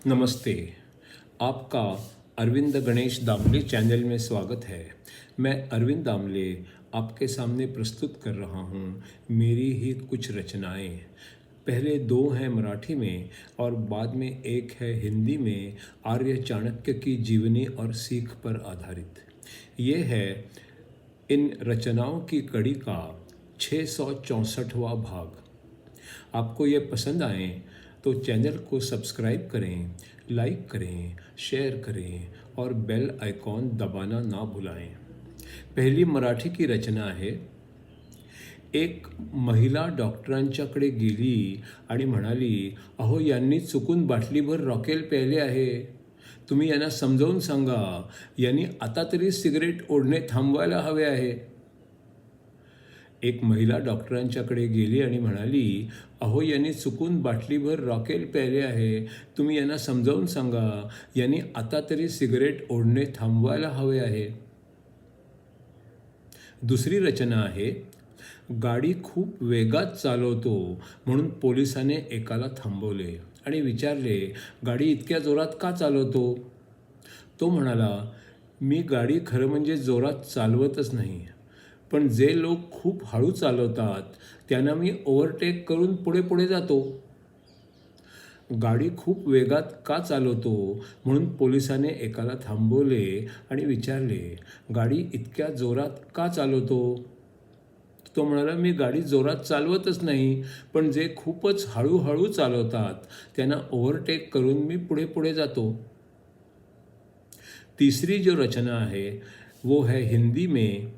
नमस्ते। आपका अरविंद गणेश दामले चैनल में स्वागत है। मैं अरविंद दामले आपके सामने प्रस्तुत कर रहा हूँ मेरी ही कुछ रचनाएं। पहले दो हैं मराठी में और बाद में एक है हिंदी में, आर्य चाणक्य की जीवनी और सीख पर आधारित। ये है इन रचनाओं की कड़ी का 664वां भाग। आपको ये पसंद आए तो चैनल को सब्सक्राइब करें, लाइक करें, शेयर करें और बेल आइकॉन दबाना ना भुलाएं। पहली मराठी की रचना आहे, एक महिला डॉक्टरांच्याकडे गेली आणि म्हणाली, अहो यांनी चुकून बाटलीभर रॉकेल प्यायले आहे. तुम्ही यांना समजावून सांगा, यांनी आता तरी सिगरेट ओढणे थांबवायला हवे आहे. एक महिला डॉक्टरांच्याकडे गेली आणि म्हणाली, अहो यांनी चुकून बाटलीभर रॉकेल प्यायले आहे. तुम्ही यांना समजावून सांगा, यांनी आता तरी सिगरेट ओढणे थांबवायला हवे आहे. दुसरी रचना आहे, गाडी खूप वेगात चालवतो म्हणून पोलिसाने एकाला थांबवले आणि विचारले, गाडी इतक्या जोरात का चालवतो? तो म्हणाला, मी गाडी खरं म्हणजे जोरात चालवतच नाही, पण जे लोक खूप हळू चालवतात त्यांना मी ओव्हरटेक करून पुढे पुढे जातो. गाडी खूप वेगात का चालवतो म्हणून पोलिसाने एकाला थांबवले आणि विचारले, गाडी इतक्या जोरात का चालवतो? तो म्हणाला, मी गाडी जोरात चालवतच नाही, पण जे खूपच हळूहळू चालवतात त्यांना ओव्हरटेक करून मी पुढे पुढे जातो. तीसरी जो रचना है वो है हिंदी में,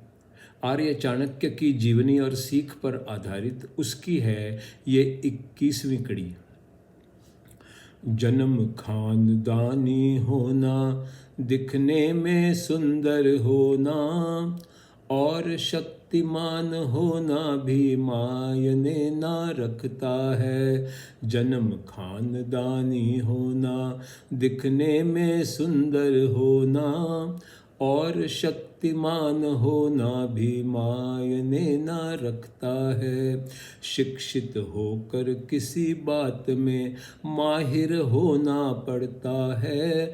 आर्य चाणक्य की जीवनी और सीख पर आधारित। उसकी है ये 21वीं कड़ी। जन्म खानदानी होना, दिखने में सुंदर होना और शक्तिमान होना भी मायने ना रखता है। जन्म खानदानी होना, दिखने में सुंदर होना और शक्तिमान होना भी मायने ना रखता है। शिक्षित होकर किसी बात में माहिर होना पड़ता है,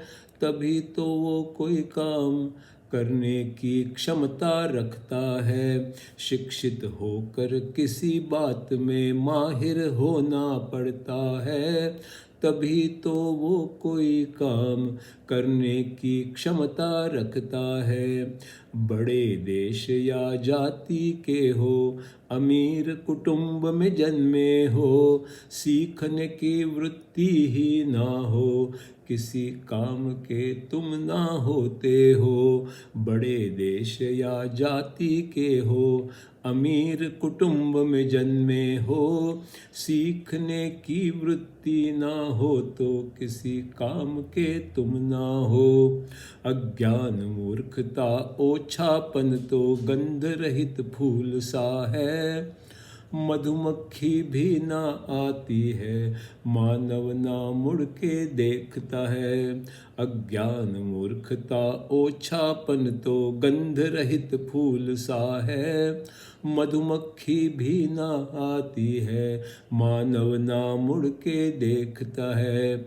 तभी तो वो कोई काम करने की क्षमता रखता है। शिक्षित होकर किसी बात में माहिर होना पड़ता है, तभी तो वो कोई काम करने की क्षमता रखता है। बड़े देश या जाति के हो, अमीर कुटुंब में जन्मे हो, सीखने की वृत्ति ही ना हो, किसी काम के तुम ना होते हो। बड़े देश या जाति के हो, अमीर कुटुंब में जन्मे हो, सीखने की वृत्ति ना हो तो किसी काम के तुम ना हो। अज्ञान मूर्खता ओछापन तो गंध रहित फूल सा है, मधुमक्खी भी ना आती है, मानव ना मुड़ के देखता है। अज्ञान मूर्खता ओछापन तो गंध रहित फूल सा है, मधुमक्खी भी ना आती है, मानव ना मुड़ के देखता है।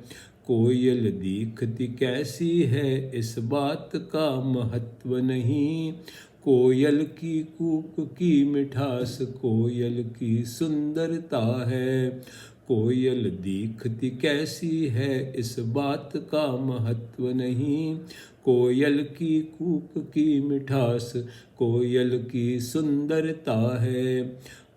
कोयल दिखती कैसी है इस बात का महत्व नहीं, कोयल की कूक की मिठास कोयल की सुंदरता है। कोयल दिखती कैसी है इस बात का महत्व नहीं, कोयल की कूक की मिठास कोयल की सुंदरता है।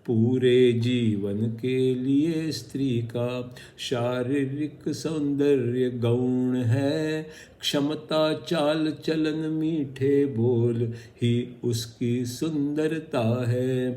पूरे जीवन के लिए स्त्री का शारीरिक सौंदर्य गौण है, क्षमता चाल चलन मीठे बोल ही उसकी सुंदरता है।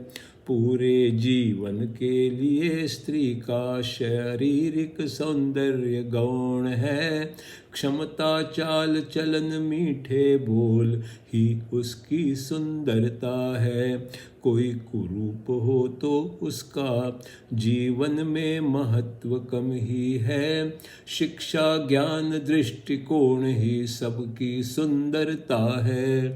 पूरे जीवन के लिए स्त्री का शारीरिक सौंदर्य गौण है, क्षमता चाल चलन मीठे बोल ही उसकी सुंदरता है। कोई कुरूप हो तो उसका जीवन में महत्व कम ही है, शिक्षा ज्ञान दृष्टिकोण ही सबकी सुंदरता है।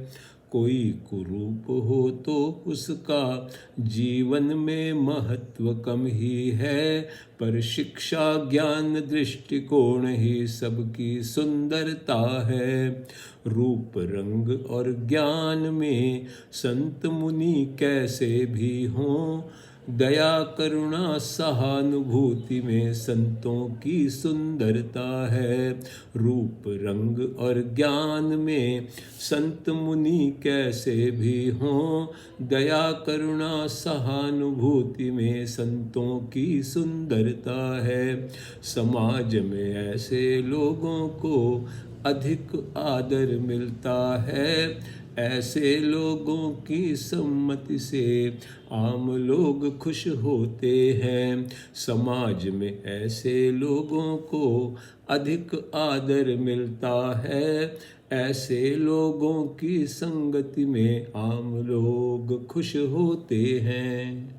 कोई कुरूप हो तो उसका जीवन में महत्व कम ही है, पर शिक्षा ज्ञान दृष्टिकोण ही सबकी सुंदरता है। रूप रंग और ज्ञान में संत मुनि कैसे भी हों, दया करुणा सहानुभूति में संतों की सुंदरता है। रूप रंग और ज्ञान में संत मुनि कैसे भी हों, दया करुणा सहानुभूति में संतों की सुंदरता है। समाज में ऐसे लोगों को अधिक आदर मिलता है, ऐसे लोगों की सम्मति से आम लोग खुश होते हैं। समाज में ऐसे लोगों को अधिक आदर मिलता है, ऐसे लोगों की संगति में आम लोग खुश होते हैं।